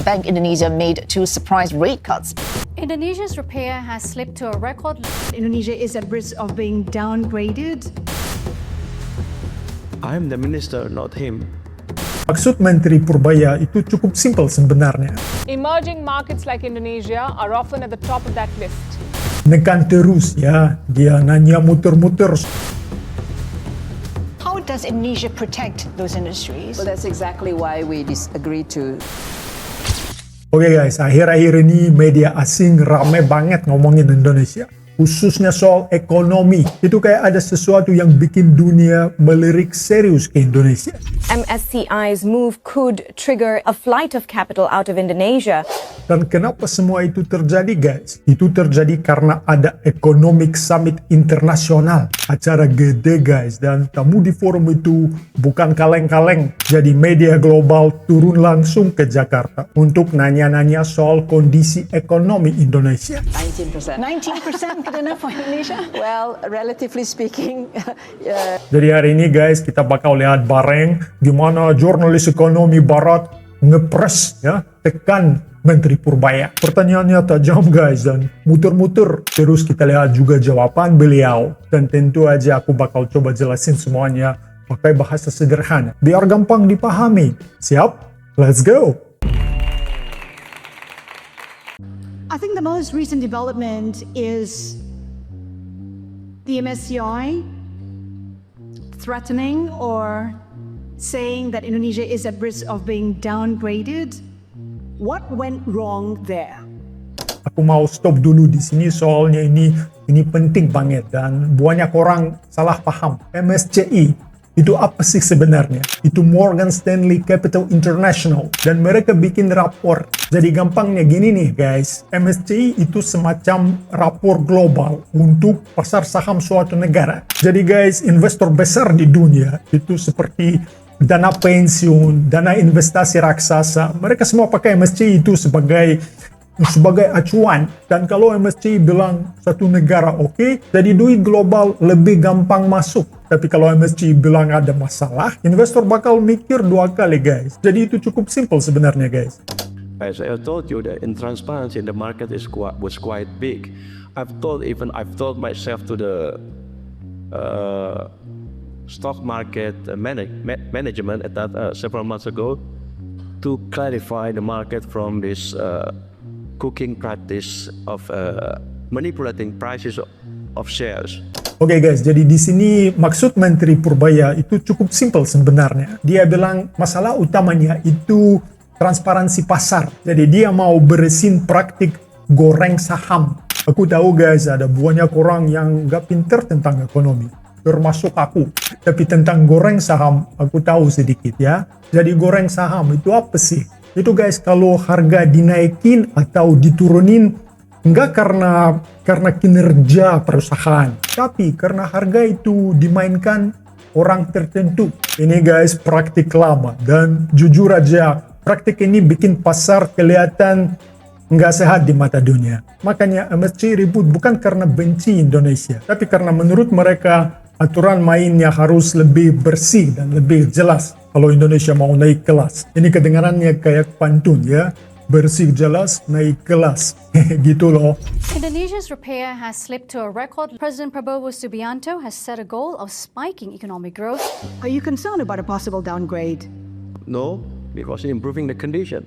Bank Indonesia made two surprise rate cuts. Indonesia's rupiah has slipped to a record. Indonesia is at risk of being downgraded. I'm the minister, not him. Maksud Menteri Purbaya itu cukup simpel sebenarnya. Emerging markets like Indonesia are often at the top of that list. Nekan terus ya, dia nanya muter-muter. How does Indonesia protect those industries? Well, that's exactly why we disagree to. Oke guys, akhir-akhir ini media asing rame banget ngomongin Indonesia. Khususnya soal ekonomi. Itu kayak ada sesuatu yang bikin dunia melirik serius ke Indonesia. MSCI's move could trigger a flight of capital out of Indonesia. Dan kenapa semua itu terjadi guys? Itu terjadi karena ada Economic Summit Internasional. Acara gede guys. Dan tamu di forum itu bukan kaleng-kaleng. Jadi media global turun langsung ke Jakarta untuk nanya-nanya soal kondisi ekonomi Indonesia. 19%. 19% good enough for Indonesia? Well, relatively speaking, Jadi hari ini guys kita bakal lihat bareng gimana jurnalis ekonomi barat ngepres ya, tekan Menteri Purbaya. Pertanyaannya tajam guys dan muter-muter. Terus kita lihat juga jawaban beliau. Dan tentu aja aku bakal coba jelasin semuanya pakai bahasa sederhana. Biar gampang dipahami. Siap? Let's go! I think the most recent development is the MSCI threatening or saying that Indonesia is at risk of being downgraded. What went wrong there? Aku mau stop dulu di sini soalnya ini penting banget dan banyak orang salah paham. MSCI itu apa sih sebenarnya? Itu Morgan Stanley Capital International dan mereka bikin rapor. Jadi gampangnya gini nih guys, MSCI itu semacam rapor global untuk pasar saham suatu negara. Jadi guys, investor besar di dunia itu seperti dana pensiun, dana investasi raksasa, mereka semua pakai MSCI itu sebagai acuan. Dan kalau MSCI bilang satu negara oke, jadi duit global lebih gampang masuk. Tapi kalau MSCI bilang ada masalah, investor bakal mikir dua kali guys. Jadi itu cukup simple sebenarnya guys. As I told you, the intransparency in the market was quite big. I've told myself to the stock market management at that several months ago to clarify the market from this cooking practice of manipulating prices of shares. Oke guys, jadi di sini maksud Menteri Purbaya itu cukup simpel sebenarnya. Dia bilang masalah utamanya itu transparansi pasar. Jadi dia mau beresin praktik goreng saham. Aku tahu guys, ada banyak orang yang nggak pinter tentang ekonomi, termasuk aku. Tapi tentang goreng saham, aku tahu sedikit ya. Jadi goreng saham itu apa sih? Itu guys, kalau harga dinaikin atau diturunin, nggak karena kinerja perusahaan, tapi karena harga itu dimainkan orang tertentu. Ini guys, praktik lama. Dan jujur aja, praktik ini bikin pasar kelihatan nggak sehat di mata dunia. Makanya MSCI ribut bukan karena benci Indonesia, tapi karena menurut mereka aturan mainnya harus lebih bersih dan lebih jelas kalau Indonesia mau naik kelas. Ini kedengarannya kayak pantun ya, bersih jelas naik kelas gitu loh. Indonesia's rupiah has slipped to a record. President Prabowo Subianto has set a goal of spiking economic growth. Are you concerned about a possible downgrade? No, because improving the condition.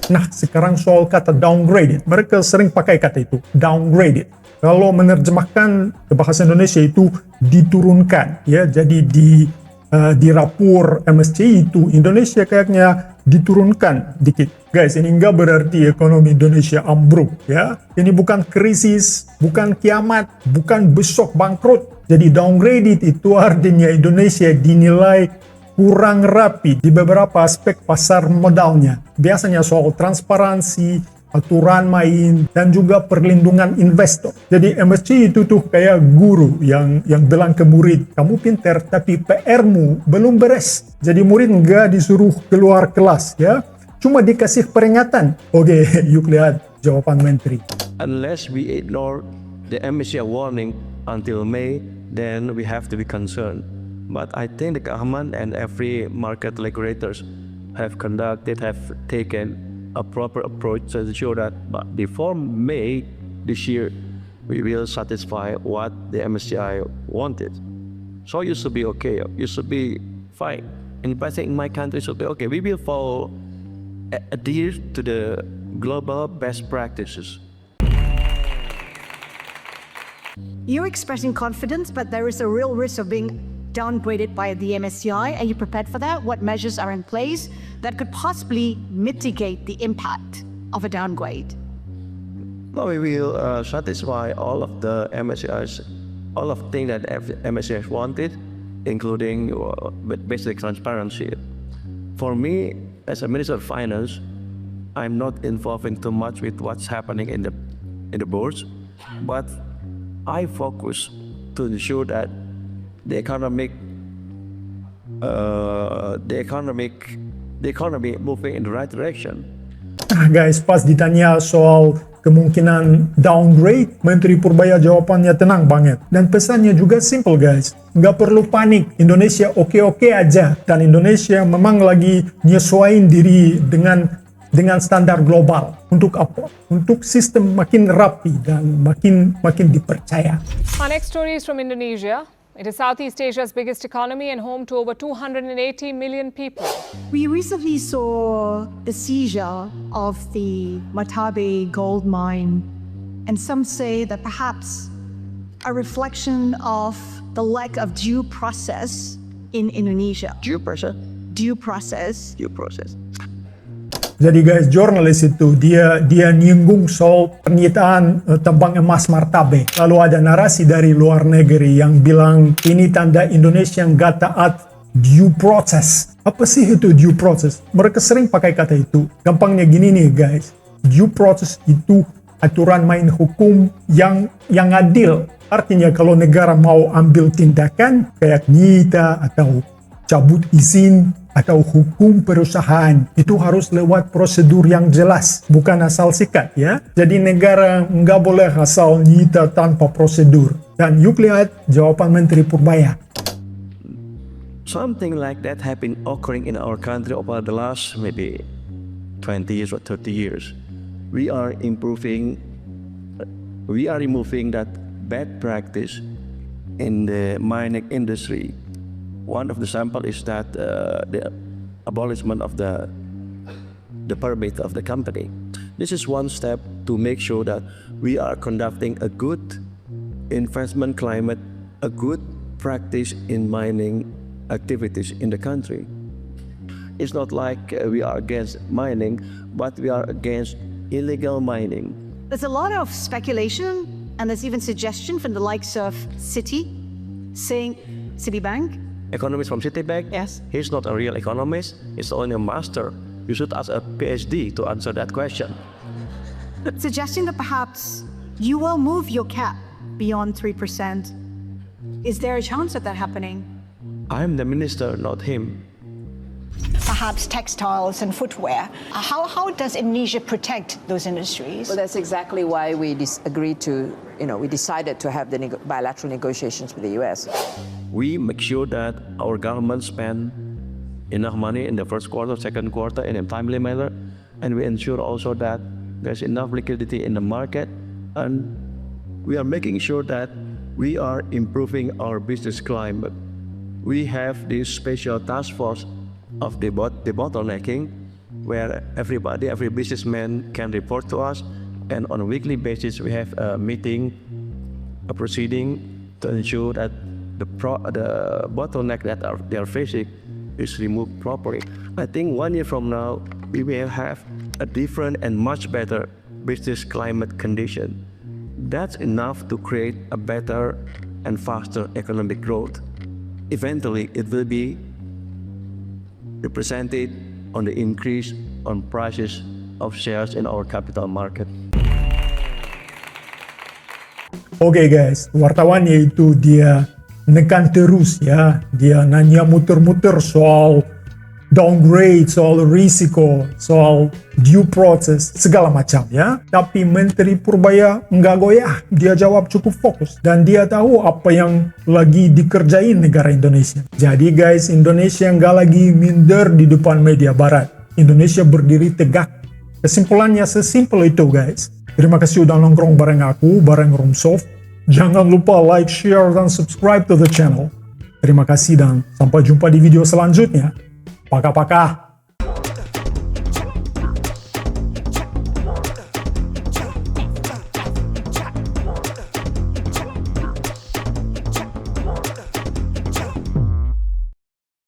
Nah, sekarang soal kata downgraded. Mereka sering pakai kata itu, downgraded. Kalau menerjemahkan ke bahasa Indonesia itu diturunkan, ya. Jadi di rapor MSCI itu Indonesia kayaknya diturunkan dikit. Guys, ini nggak berarti ekonomi Indonesia ambruk, ya. Ini bukan krisis, bukan kiamat, bukan besok bangkrut. Jadi downgraded itu artinya Indonesia dinilai kurang rapi di beberapa aspek pasar modalnya. Biasanya soal transparansi, aturan main, dan juga perlindungan investor. Jadi MSCI itu tuh kayak guru yang bilang ke murid, kamu pinter tapi PR-mu belum beres. Jadi murid nggak disuruh keluar kelas, ya. Cuma dikasih peringatan. Oke, yuk lihat jawaban Menteri. Unless we ignore the MSCI warning until May, then we have to be concerned. But I think the government and every market regulators have taken a proper approach to ensure that before May this year, we will satisfy what the MSCI wanted. So you should be okay. You should be fine. Investing in my country should be okay. We will follow, adhere to the global best practices. You're expressing confidence, but there is a real risk of being downgraded by the MSCI. Are you prepared for that? What measures are in place that could possibly mitigate the impact of a downgrade? No, we will satisfy all of the MSCI's, all of things that MSCI wanted, including basic transparency. For me, as a Minister of Finance, I'm not involving too much with what's happening in the boards, but I focus to ensure that the economy moving in the right direction. Guys, pas ditanya soal kemungkinan downgrade, Menteri Purbaya jawabannya tenang banget. Dan pesannya juga simple guys, nggak perlu panik, Indonesia oke-oke aja. Dan Indonesia memang lagi nyesuaiin diri dengan standar global. Untuk apa? Untuk sistem makin rapi dan makin dipercaya. Our next story is from Indonesia. It is Southeast Asia's biggest economy and home to over 280 million people. We recently saw the seizure of the Matabe gold mine, and some say that perhaps a reflection of the lack of due process in Indonesia. Due process? Due process. Due process. Jadi guys, jurnalis itu dia nyinggung soal pernyataan tambang emas Martabe. Lalu ada narasi dari luar negeri yang bilang ini tanda Indonesia nggak taat due process. Apa sih itu due process? Mereka sering pakai kata itu. Gampangnya gini nih guys, due process itu aturan main hukum yang adil. Artinya kalau negara mau ambil tindakan kayak nyita atau cabut izin atau hukum perusahaan, itu harus lewat prosedur yang jelas, bukan asal sikat ya. Jadi negara nggak boleh asal nyita tanpa prosedur. Dan yuk lihat jawaban Menteri Purbaya. Something like that have been occurring in our country over the last maybe 20 years or 30 years. We are removing that bad practice in the mining industry. One of the sample is that the abolishment of the permit of the company. This is one step to make sure that we are conducting a good investment climate, a good practice in mining activities in the country. It's not like we are against mining, but we are against illegal mining. There's a lot of speculation, and there's even suggestion from the likes of Citibank. Economist from Citibank? Yes. He's not a real economist. He's only a master. You should ask a PhD to answer that question. Suggesting that perhaps you will move your cap beyond 3%. Is there a chance of that happening? I'm the minister, not him. Perhaps textiles and footwear. How does Indonesia protect those industries? Well, that's exactly why we decided to have the bilateral negotiations with the U.S. We make sure that our government spend enough money in the first quarter, second quarter in a timely manner, and we ensure also that there's enough liquidity in the market, and we are making sure that we are improving our business climate. We have this special task force of the bottlenecking, where every businessman can report to us, and on a weekly basis we have a meeting, a proceeding to ensure that the bottleneck that they are facing is removed properly. I think 1 year from now we will have a different and much better business climate condition. That's enough to create a better and faster economic growth. Eventually it will be represented on the increase on prices of shares in our capital market. Oke guys, wartawannya itu dia nekan terus ya, dia nanya muter-muter soal downgrade, soal risiko, soal due process, segala macam ya. Tapi Menteri Purbaya nggak goyah, dia jawab cukup fokus. Dan dia tahu apa yang lagi dikerjain negara Indonesia. Jadi guys, Indonesia nggak lagi minder di depan media barat. Indonesia berdiri tegak Kesimpulannya sesimpel itu guys. Terima kasih udah nongkrong bareng aku, bareng Roomsoft. Jangan lupa like, share, dan subscribe to the channel. Terima kasih dan sampai jumpa di video selanjutnya. Paka-paka.